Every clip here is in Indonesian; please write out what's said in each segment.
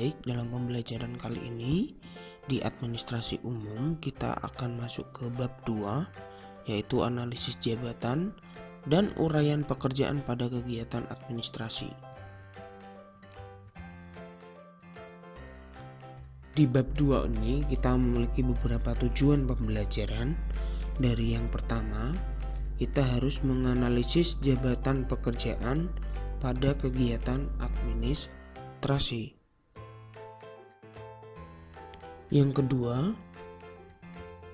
baik, dalam pembelajaran kali ini di administrasi umum kita akan masuk ke bab 2, yaitu analisis jabatan dan uraian pekerjaan pada kegiatan administrasi. Di bab 2 ini kita memiliki beberapa tujuan pembelajaran. Dari yang pertama, kita harus menganalisis jabatan pekerjaan pada kegiatan administrasi. Yang kedua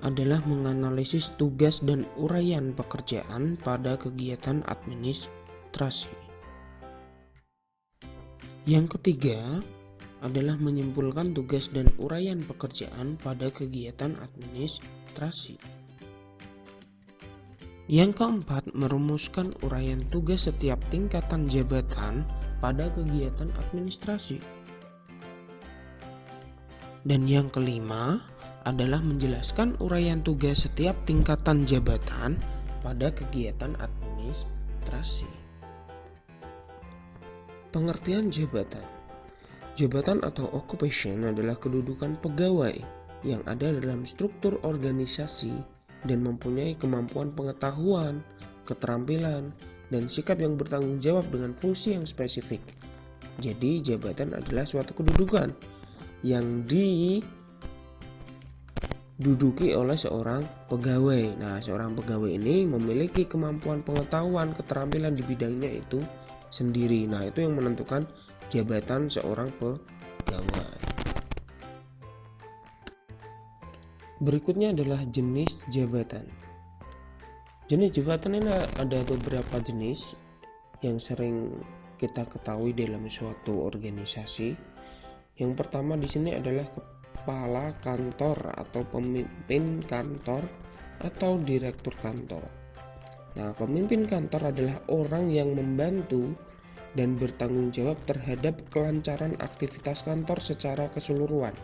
adalah menganalisis tugas dan uraian pekerjaan pada kegiatan administrasi. Yang ketiga adalah menyimpulkan tugas dan uraian pekerjaan pada kegiatan administrasi. Yang keempat, merumuskan uraian tugas setiap tingkatan jabatan pada kegiatan administrasi. Dan yang kelima adalah menjelaskan uraian tugas setiap tingkatan jabatan pada kegiatan administrasi. Pengertian jabatan. Jabatan atau occupation adalah kedudukan pegawai yang ada dalam struktur organisasi dan mempunyai kemampuan pengetahuan, keterampilan, dan sikap yang bertanggung jawab dengan fungsi yang spesifik. Jadi jabatan adalah suatu kedudukan yang diduduki oleh seorang pegawai. Nah, seorang pegawai ini memiliki kemampuan pengetahuan, keterampilan di bidangnya itu sendiri. Nah, itu yang menentukan jabatan seorang pegawai. Berikutnya adalah jenis jabatan. Jenis jabatan ini ada beberapa jenis yang sering kita ketahui dalam suatu organisasi. Yang pertama di sini adalah kepala kantor atau pemimpin kantor atau direktur kantor. Nah, pemimpin kantor adalah orang yang membantu dan bertanggung jawab terhadap kelancaran aktivitas kantor secara keseluruhan,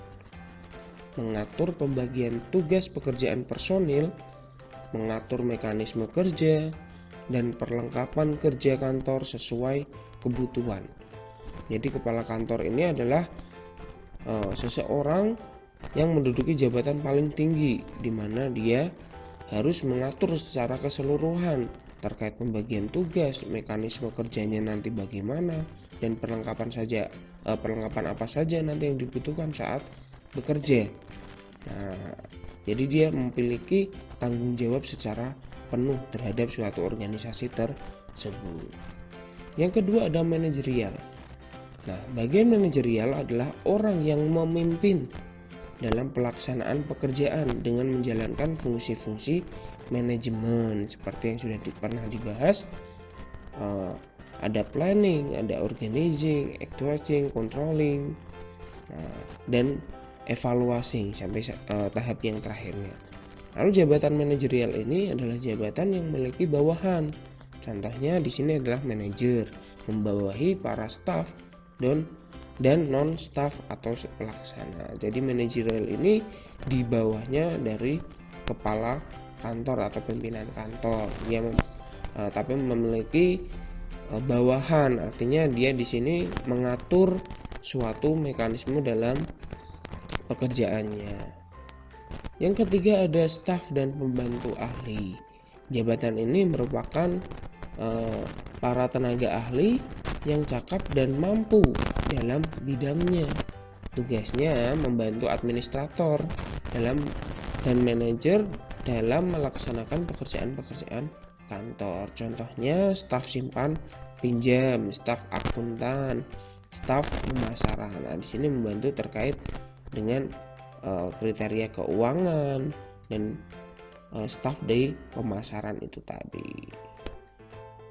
mengatur pembagian tugas pekerjaan personil, mengatur mekanisme kerja, dan perlengkapan kerja kantor sesuai kebutuhan. Jadi kepala kantor ini adalah seseorang yang menduduki jabatan paling tinggi, di mana dia harus mengatur secara keseluruhan terkait pembagian tugas, mekanisme kerjanya nanti bagaimana, dan perlengkapan apa saja nanti yang dibutuhkan saat bekerja. Nah, jadi dia memiliki tanggung jawab secara penuh terhadap suatu organisasi tersebut. Yang kedua ada manajerial. Nah, bagian manajerial adalah orang yang memimpin dalam pelaksanaan pekerjaan dengan menjalankan fungsi-fungsi manajemen seperti yang sudah pernah dibahas. Ada planning, ada organizing, actuating, controlling, dan evaluasi sampai tahap yang terakhirnya. Lalu jabatan manajerial ini adalah jabatan yang memiliki bawahan. Contohnya di sini adalah manajer, membawahi para staf dan non-staf atau pelaksana. Jadi manajerial ini di bawahnya dari kepala kantor atau pimpinan kantor. Dia tapi memiliki bawahan, artinya dia di sini mengatur suatu mekanisme dalam pekerjaannya. Yang ketiga ada staf dan pembantu ahli. Jabatan ini merupakan para tenaga ahli yang cakap dan mampu dalam bidangnya. Tugasnya membantu administrator dan manajer dalam melaksanakan pekerjaan-pekerjaan kantor. Contohnya staf simpan pinjam, staf akuntan, staf pemasaran. Nah, di sini membantu terkait dengan kriteria keuangan dan staf dari pemasaran itu tadi.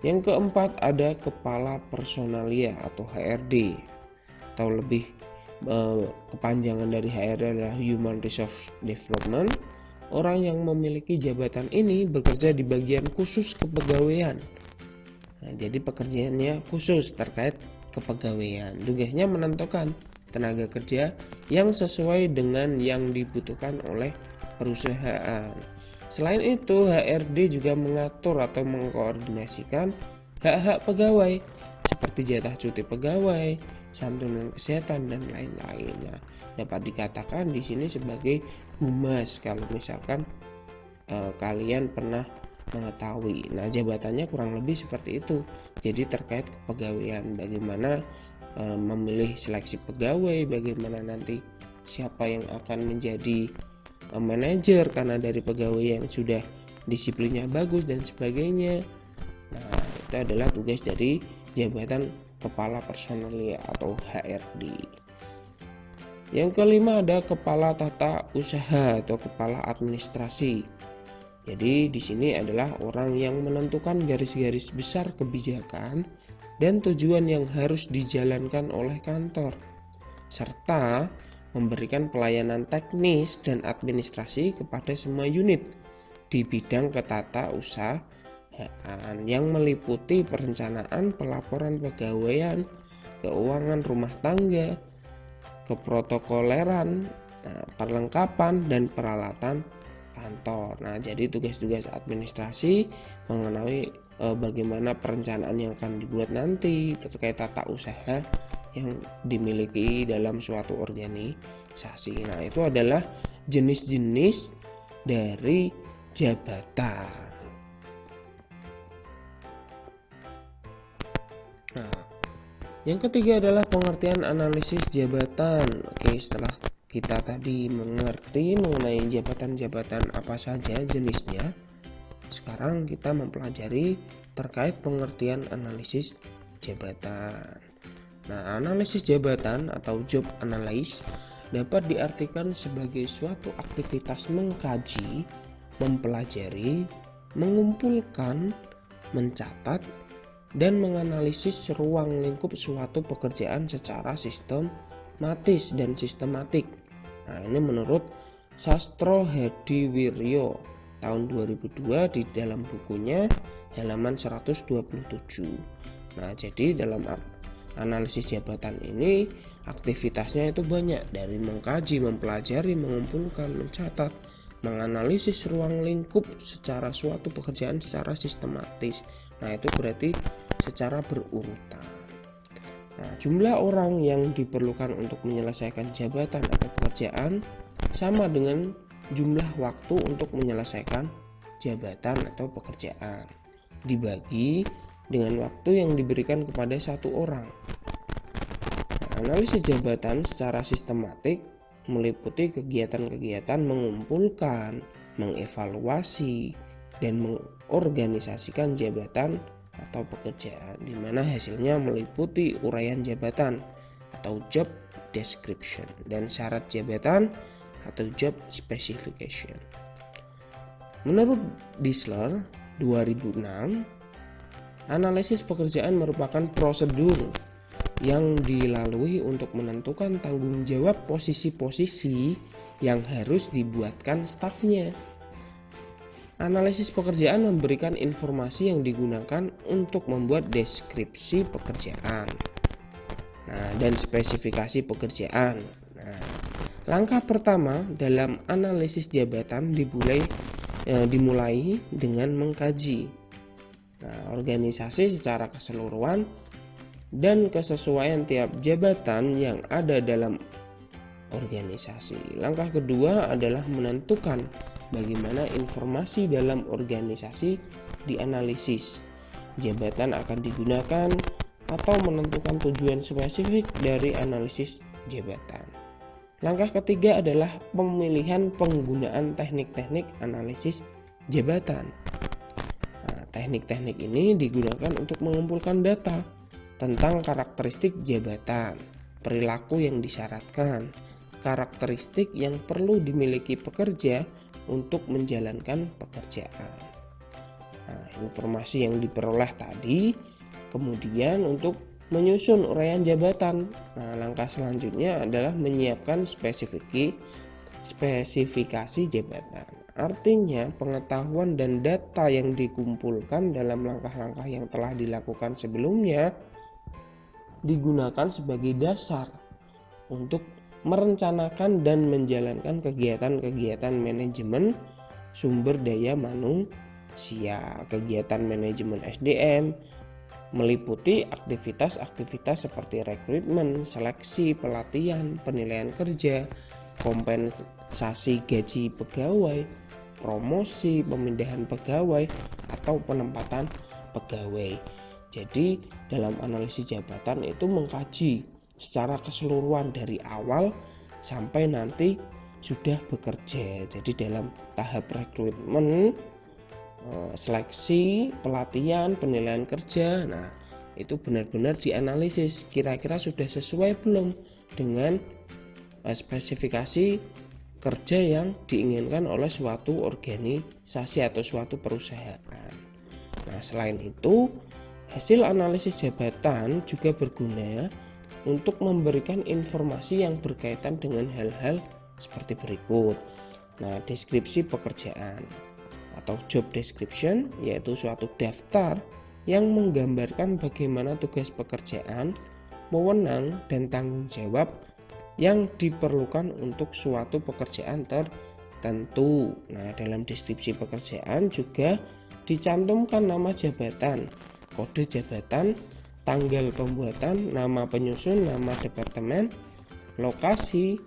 Yang keempat ada kepala personalia atau HRD, atau lebih kepanjangan dari HRD adalah Human Resource Development. Orang yang memiliki jabatan ini bekerja di bagian khusus kepegawaian. Nah, jadi pekerjaannya khusus terkait kepegawaian. Tugasnya menentukan tenaga kerja yang sesuai dengan yang dibutuhkan oleh perusahaan. Selain itu, HRD juga mengatur atau mengkoordinasikan hak-hak pegawai seperti jatah cuti pegawai, santunan kesehatan, dan lain-lain. Nah, dapat dikatakan di sini sebagai humas kalau misalkan kalian pernah mengetahui. Nah, jabatannya kurang lebih seperti itu. Jadi terkait kepegawaian, bagaimana memilih seleksi pegawai, bagaimana nanti siapa yang akan menjadi manajer karena dari pegawai yang sudah disiplinnya bagus dan sebagainya. Nah, itu adalah tugas dari jabatan kepala personalia atau HRD. Yang kelima ada kepala tata usaha atau kepala administrasi. Jadi di sini adalah orang yang menentukan garis-garis besar kebijakan dan tujuan yang harus dijalankan oleh kantor, serta memberikan pelayanan teknis dan administrasi kepada semua unit di bidang ketata-usahaan yang meliputi perencanaan, pelaporan pegawaian, keuangan rumah tangga, keprotokoleran, perlengkapan, dan peralatan kantor. Nah, jadi tugas-tugas administrasi mengenai bagaimana perencanaan yang akan dibuat nanti terkait tata usaha yang dimiliki dalam suatu organisasi. Nah, itu adalah jenis-jenis dari jabatan. Nah, yang ketiga adalah pengertian analisis jabatan. Oke, setelah kita tadi mengerti mengenai jabatan-jabatan apa saja jenisnya, sekarang kita mempelajari terkait pengertian analisis jabatan. Nah, analisis jabatan atau job analysis dapat diartikan sebagai suatu aktivitas mengkaji, mempelajari, mengumpulkan, mencatat, dan menganalisis ruang lingkup suatu pekerjaan secara sistematis dan sistematik. Nah, ini menurut Sastro Hadiwiryo tahun 2002 di dalam bukunya halaman 127. Nah, jadi dalam analisis jabatan ini aktivitasnya itu banyak, dari mengkaji, mempelajari, mengumpulkan, mencatat, menganalisis ruang lingkup secara suatu pekerjaan secara sistematis. Nah, itu berarti secara berurutan. Nah, jumlah orang yang diperlukan untuk menyelesaikan jabatan atau pekerjaan sama dengan jumlah waktu untuk menyelesaikan jabatan atau pekerjaan, dibagi dengan waktu yang diberikan kepada satu orang. Nah, analisis jabatan secara sistematik meliputi kegiatan-kegiatan mengumpulkan, mengevaluasi, dan mengorganisasikan jabatan atau pekerjaan, di mana hasilnya meliputi uraian jabatan atau job description dan syarat jabatan atau job specification. Menurut Disler 2006, analisis pekerjaan merupakan prosedur yang dilalui untuk menentukan tanggung jawab posisi-posisi yang harus dibuatkan stafnya. Analisis pekerjaan memberikan informasi yang digunakan untuk membuat deskripsi pekerjaan, dan spesifikasi pekerjaan. Nah, langkah pertama dalam analisis jabatan dimulai dengan mengkaji organisasi secara keseluruhan dan kesesuaian tiap jabatan yang ada dalam organisasi. Langkah kedua adalah menentukan bagaimana informasi dalam organisasi dianalisis. Jabatan akan digunakan atau menentukan tujuan spesifik dari analisis jabatan. Langkah ketiga adalah pemilihan penggunaan teknik-teknik analisis jabatan. Nah, teknik-teknik ini digunakan untuk mengumpulkan data tentang karakteristik jabatan, perilaku yang disyaratkan, karakteristik yang perlu dimiliki pekerja untuk menjalankan pekerjaan. Nah, informasi yang diperoleh tadi kemudian untuk menyusun uraian jabatan. Nah, langkah selanjutnya adalah menyiapkan spesifikasi jabatan. Artinya, pengetahuan dan data yang dikumpulkan dalam langkah-langkah yang telah dilakukan sebelumnya digunakan sebagai dasar untuk merencanakan dan menjalankan kegiatan-kegiatan manajemen sumber daya manusia, kegiatan manajemen SDM, meliputi aktivitas-aktivitas seperti rekrutmen, seleksi, pelatihan, penilaian kerja, kompensasi gaji pegawai, promosi, pemindahan pegawai, atau penempatan pegawai. Jadi dalam analisis jabatan itu mengkaji secara keseluruhan dari awal sampai nanti sudah bekerja. Jadi dalam tahap rekrutmen, seleksi, pelatihan, penilaian kerja, nah itu benar-benar dianalisis kira-kira sudah sesuai belum dengan spesifikasi kerja yang diinginkan oleh suatu organisasi atau suatu perusahaan. Nah, selain itu, hasil analisis jabatan juga berguna untuk memberikan informasi yang berkaitan dengan hal-hal seperti berikut. Nah, deskripsi pekerjaan atau job description yaitu suatu daftar yang menggambarkan bagaimana tugas pekerjaan, wewenang, dan tanggung jawab yang diperlukan untuk suatu pekerjaan tertentu. Nah, dalam deskripsi pekerjaan juga dicantumkan nama jabatan, kode jabatan, tanggal pembuatan, nama penyusun, nama departemen, lokasi,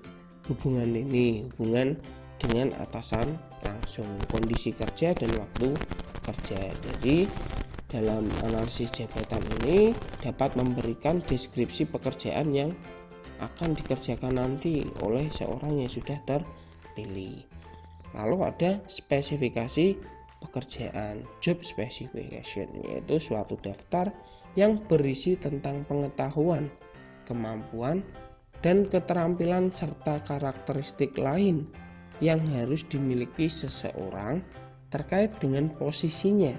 hubungan dengan atasan langsung, kondisi kerja, dan waktu kerja. Jadi dalam analisis jabatan ini dapat memberikan deskripsi pekerjaan yang akan dikerjakan nanti oleh seorang yang sudah terpilih. Lalu ada spesifikasi pekerjaan, job specification, yaitu suatu daftar yang berisi tentang pengetahuan, kemampuan, dan keterampilan serta karakteristik lain yang harus dimiliki seseorang terkait dengan posisinya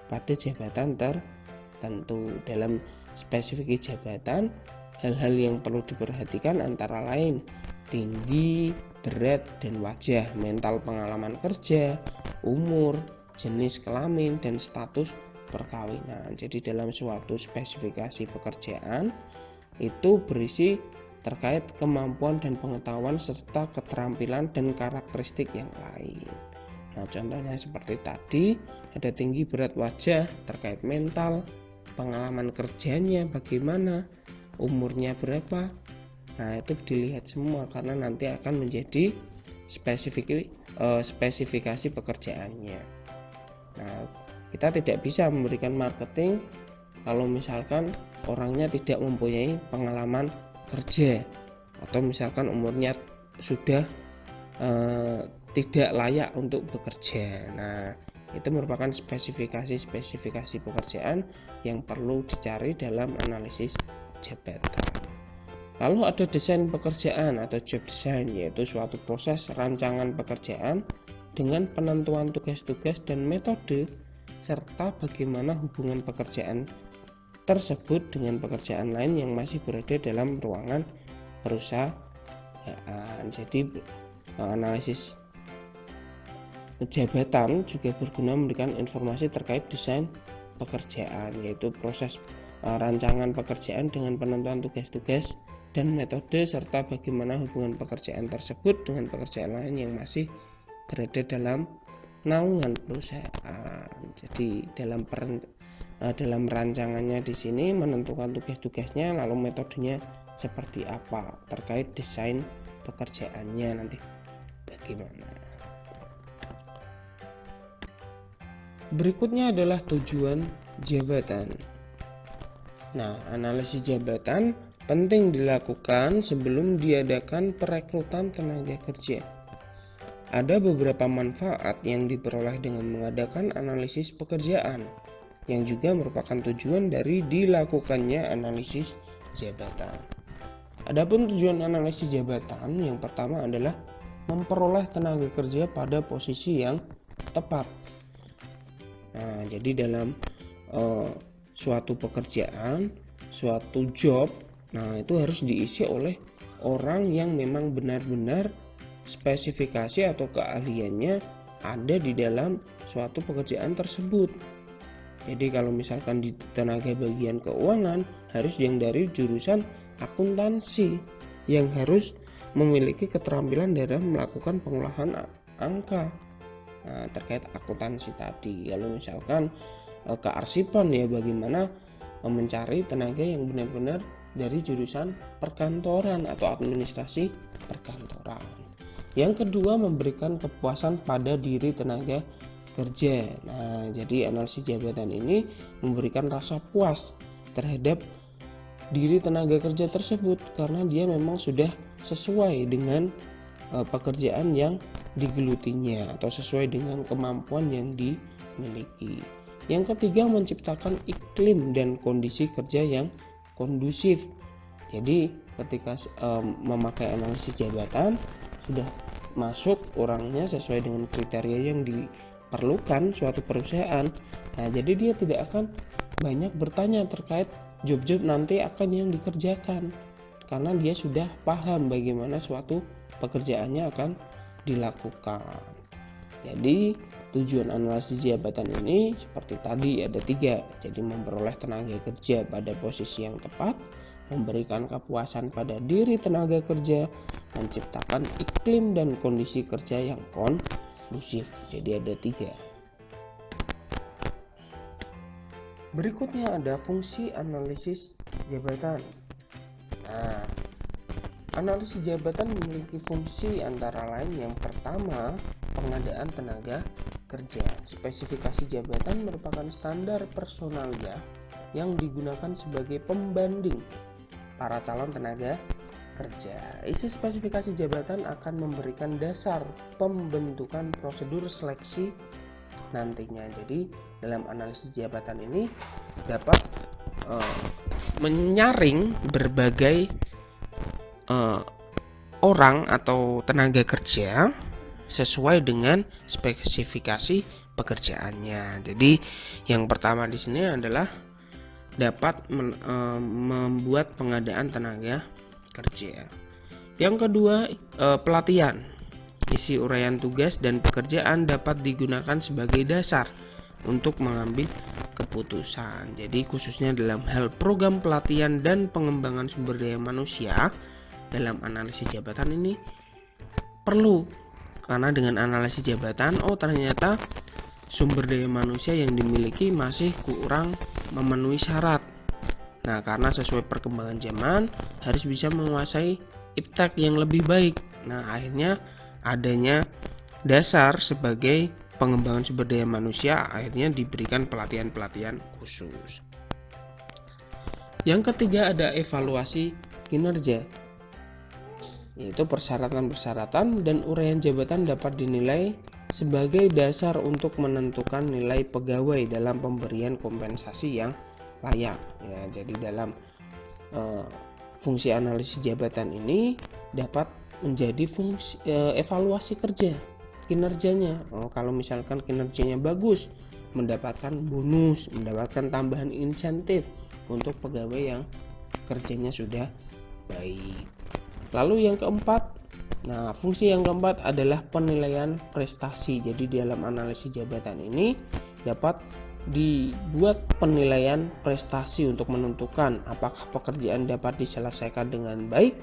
pada jabatan tertentu. Dalam spesifikasi jabatan, hal-hal yang perlu diperhatikan antara lain tinggi, berat, dan wajah, mental pengalaman kerja, umur, jenis kelamin, dan status perkawinan. Jadi dalam suatu spesifikasi pekerjaan itu berisi terkait kemampuan dan pengetahuan serta keterampilan dan karakteristik yang lain. Nah, contohnya seperti tadi, ada tinggi, berat, wajah, terkait mental, pengalaman kerjanya bagaimana, umurnya berapa. Nah, itu dilihat semua karena nanti akan menjadi spesifikasi pekerjaannya. Nah, kita tidak bisa memberikan marketing kalau misalkan orangnya tidak mempunyai pengalaman kerja atau misalkan umurnya sudah tidak layak untuk bekerja. Nah, itu merupakan spesifikasi pekerjaan yang perlu dicari dalam analisis jabatan. Lalu ada desain pekerjaan atau job design, yaitu suatu proses rancangan pekerjaan dengan penentuan tugas-tugas dan metode serta bagaimana hubungan pekerjaan tersebut dengan pekerjaan lain yang masih berada dalam ruangan perusahaan. Jadi analisis jabatan juga berguna memberikan informasi terkait desain pekerjaan, yaitu proses rancangan pekerjaan dengan penentuan tugas-tugas dan metode serta bagaimana hubungan pekerjaan tersebut dengan pekerjaan lain yang masih berada dalam naungan perusahaan. Jadi dalam rancangannya di sini menentukan tugas-tugasnya, lalu metodenya seperti apa, terkait desain pekerjaannya nanti bagaimana. Berikutnya adalah tujuan jabatan. Nah, analisis jabatan penting dilakukan sebelum diadakan perekrutan tenaga kerja. Ada beberapa manfaat yang diperoleh dengan mengadakan analisis pekerjaan, yang juga merupakan tujuan dari dilakukannya analisis jabatan. Adapun tujuan analisis jabatan yang pertama adalah memperoleh tenaga kerja pada posisi yang tepat. Nah, jadi dalam suatu pekerjaan, suatu job, nah itu harus diisi oleh orang yang memang benar-benar spesifikasi atau keahliannya ada di dalam suatu pekerjaan tersebut. Jadi kalau misalkan di tenaga bagian keuangan, harus yang dari jurusan akuntansi yang harus memiliki keterampilan dalam melakukan pengolahan angka. Nah, terkait akuntansi tadi, kalau misalkan kearsipan ya bagaimana mencari tenaga yang benar-benar dari jurusan perkantoran atau administrasi perkantoran. Yang kedua, memberikan kepuasan pada diri tenaga kerja. Nah, jadi analisis jabatan ini memberikan rasa puas terhadap diri tenaga kerja tersebut karena dia memang sudah sesuai dengan pekerjaan yang digelutinya atau sesuai dengan kemampuan yang dimiliki. Yang ketiga, menciptakan iklim dan kondisi kerja yang kondusif. Jadi ketika memakai analisis jabatan sudah masuk orangnya sesuai dengan kriteria yang diperlukan suatu perusahaan. Nah, jadi dia tidak akan banyak bertanya terkait job-job nanti akan yang dikerjakan karena dia sudah paham bagaimana suatu pekerjaannya akan dilakukan. Jadi tujuan analisis jabatan ini seperti tadi ada 3. Jadi memperoleh tenaga kerja pada posisi yang tepat, memberikan kepuasan pada diri tenaga kerja, menciptakan iklim dan kondisi kerja yang kondusif. Jadi ada 3. Berikutnya ada fungsi analisis jabatan. Nah, analisis jabatan memiliki fungsi antara lain yang pertama, pengadaan tenaga kerja. Spesifikasi jabatan merupakan standar personalia yang digunakan sebagai pembanding para calon tenaga kerja. Isi spesifikasi jabatan akan memberikan dasar pembentukan prosedur seleksi nantinya. Jadi dalam analisis jabatan ini dapat menyaring berbagai orang atau tenaga kerja sesuai dengan spesifikasi pekerjaannya. Jadi yang pertama di sini adalah dapat membuat pengadaan tenaga kerja. Yang kedua, pelatihan. Isi uraian tugas dan pekerjaan dapat digunakan sebagai dasar untuk mengambil keputusan. Jadi khususnya dalam hal program pelatihan dan pengembangan sumber daya manusia dalam analisis jabatan ini perlu, karena dengan analisis jabatan ternyata sumber daya manusia yang dimiliki masih kurang memenuhi syarat. Nah, karena sesuai perkembangan zaman harus bisa menguasai iptek yang lebih baik. Nah, akhirnya adanya dasar sebagai pengembangan sumber daya manusia, akhirnya diberikan pelatihan-pelatihan khusus. Yang ketiga ada evaluasi kinerja, yaitu persyaratan-persyaratan dan uraian jabatan dapat dinilai sebagai dasar untuk menentukan nilai pegawai dalam pemberian kompensasi yang layak. Ya, jadi dalam fungsi analisis jabatan ini dapat menjadi fungsi evaluasi kerja kinerjanya. Kalau misalkan kinerjanya bagus, mendapatkan bonus, mendapatkan tambahan insentif untuk pegawai yang kerjanya sudah baik. Lalu yang keempat, fungsi yang keempat adalah penilaian prestasi. Jadi dalam analisis jabatan ini dapat dibuat penilaian prestasi untuk menentukan apakah pekerjaan dapat diselesaikan dengan baik.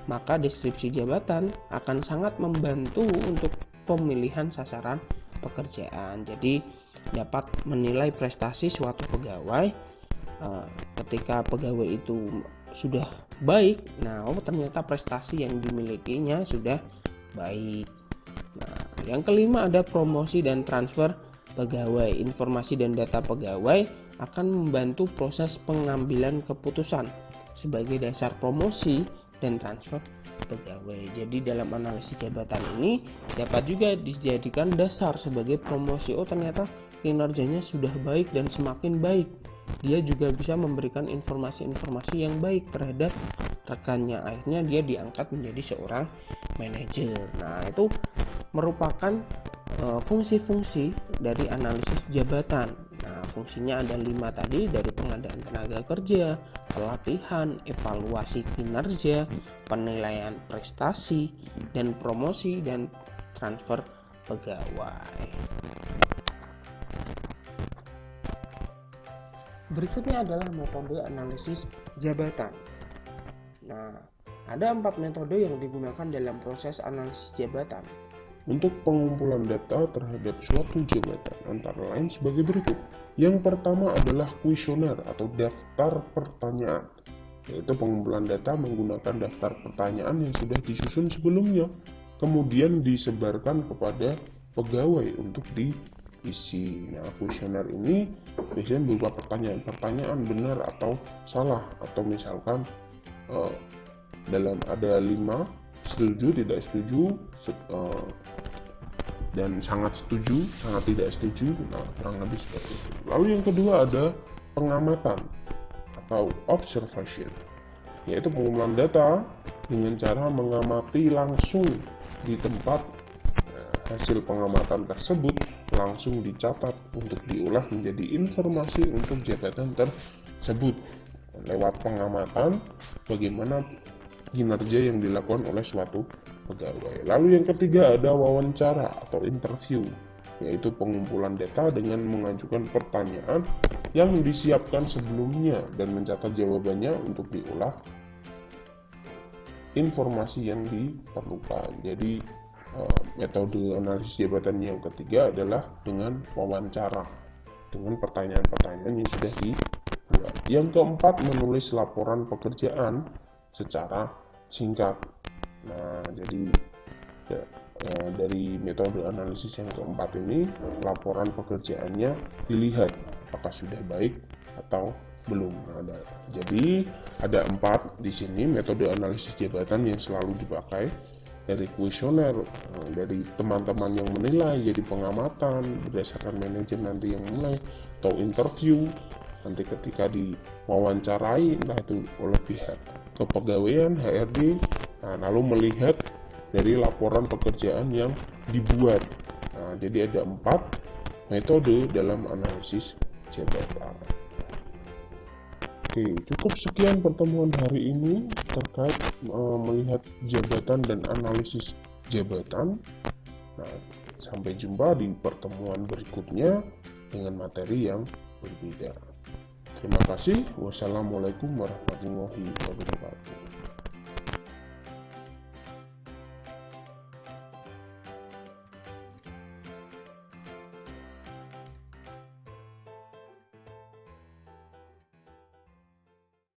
Maka deskripsi jabatan akan sangat membantu untuk pemilihan sasaran pekerjaan. Jadi dapat menilai prestasi suatu pegawai. Ketika pegawai itu sudah baik, ternyata prestasi yang dimilikinya sudah baik. Yang kelima ada promosi dan transfer pegawai. Informasi dan data pegawai akan membantu proses pengambilan keputusan sebagai dasar promosi dan transfer pegawai. Jadi dalam analisis jabatan ini dapat juga dijadikan dasar sebagai promosi. Ternyata kinerjanya sudah baik dan semakin baik. Dia juga bisa memberikan informasi-informasi yang baik terhadap rekannya. Akhirnya dia diangkat menjadi seorang manajer. Itu merupakan fungsi-fungsi dari analisis jabatan. Fungsinya ada 5 tadi, dari pengadaan tenaga kerja, pelatihan, evaluasi kinerja, penilaian prestasi, dan promosi dan transfer pegawai. Berikutnya adalah metode analisis jabatan. Ada 4 metode yang digunakan dalam proses analisis jabatan. untuk pengumpulan data terhadap suatu jabatan antara lain sebagai berikut. Yang pertama adalah kuesioner atau daftar pertanyaan, yaitu pengumpulan data menggunakan daftar pertanyaan yang sudah disusun sebelumnya, kemudian disebarkan kepada pegawai untuk diisi. Nah, kuesioner ini biasanya berupa pertanyaan-pertanyaan benar atau salah, atau misalkan dalam ada 5, setuju, tidak setuju, dan sangat setuju, sangat tidak setuju. Nah, kurang lebih seperti itu. Lalu yang kedua ada pengamatan atau observation, yaitu pengumpulan data dengan cara mengamati langsung di tempat. Hasil pengamatan tersebut langsung dicatat untuk diolah menjadi informasi untuk jabatan tersebut. Lewat pengamatan, bagaimana kinerja yang dilakukan oleh suatu pegawai. Lalu yang ketiga ada wawancara atau interview, yaitu pengumpulan data dengan mengajukan pertanyaan yang disiapkan sebelumnya dan mencatat jawabannya untuk diolah informasi yang diperlukan. Jadi metode analisis jabatan yang ketiga adalah dengan wawancara, dengan pertanyaan-pertanyaan yang sudah dibuat. Yang keempat, menulis laporan pekerjaan secara singkat. Nah, jadi dari metode analisis yang keempat ini, laporan pekerjaannya dilihat apakah sudah baik atau belum. Jadi ada 4 di sini metode analisis jabatan yang selalu dipakai, dari kuesioner, dari teman-teman yang menilai, jadi pengamatan berdasarkan manajer nanti yang menilai, atau interview nanti ketika diwawancarai entah itu oleh pihak kepegawaian HRD, lalu melihat dari laporan pekerjaan yang dibuat. Jadi ada 4 metode dalam analisis jabatan. Oke, cukup sekian pertemuan hari ini terkait melihat jabatan dan analisis jabatan. Nah, sampai jumpa di pertemuan berikutnya dengan materi yang berbeda. Terima kasih. Wassalamualaikum warahmatullahi wabarakatuh.